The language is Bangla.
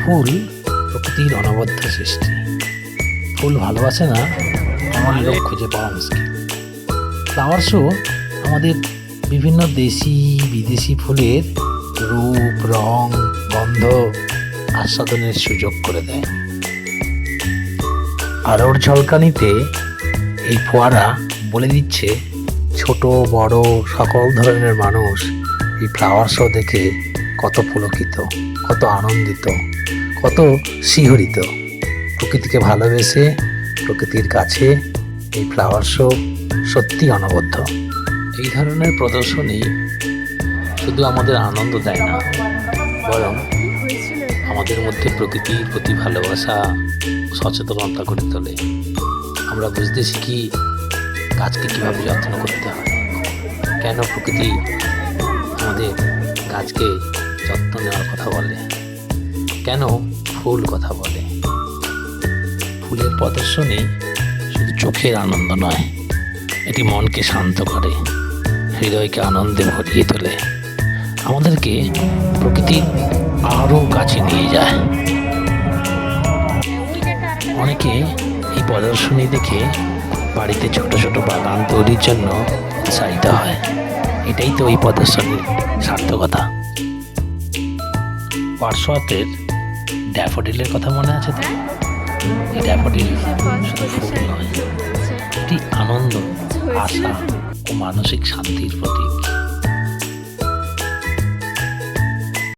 ফুল প্রকৃতির অনবদ্য সৃষ্টি। ফুল ভালোবাসে না এমন লোক খুঁজে পাওয়া মুশকিল। ফ্লাওয়ার শো আমাদের বিভিন্ন দেশি বিদেশি ফুলের রূপ, রং, গন্ধ আস্বাদনের সুযোগ করে দেয়। আলোর ঝলকানিতে এই ফোয়ারা বলে দিচ্ছে ছোট বড় সকল ধরনের মানুষ এই ফ্লাওয়ার শো দেখে কত পুলকিত, কত আনন্দিত, কত শিহরিত। প্রকৃতিকে ভালোবেসে প্রকৃতির কাছে এই ফ্লাওয়ার শো সত্যি অনবদ্য। এই ধরনের প্রদর্শনী শুধু আমাদের আনন্দ দেয় না, বরং আমাদের মধ্যে প্রকৃতির প্রতি ভালোবাসা, সচেতনতা গড়ে তোলে। আমরা বুঝতে শিখি গাছকে কীভাবে যত্ন করতে হয়, কেন প্রকৃতি আমাদের গাছকে যত্ন নেওয়ার কথা বলে, কেন ফুল কথা বলে। ফুলের প্রদর্শনী শুধু চোখের আনন্দ নয়, এটি মনকে শান্ত করে, হৃদয়কে আনন্দে ভরিয়ে তোলে, আমাদেরকে প্রকৃতির আরও কাছে নিয়ে যায়। অনেকে এই প্রদর্শনী দেখে বাড়িতে ছোট ছোট বাগান তৈরির জন্য উৎসাহিত হয়। এটাই তো এই প্রদর্শনীর সার্থকতা। ওয়ার্ডসওয়ার্থের ড্যাফোডিলের কথা মনে আছে তো? এই ড্যাফোডিল শুধু ফুল নয়, এটি আনন্দ, আশা ও মানসিক শান্তির প্রতীক।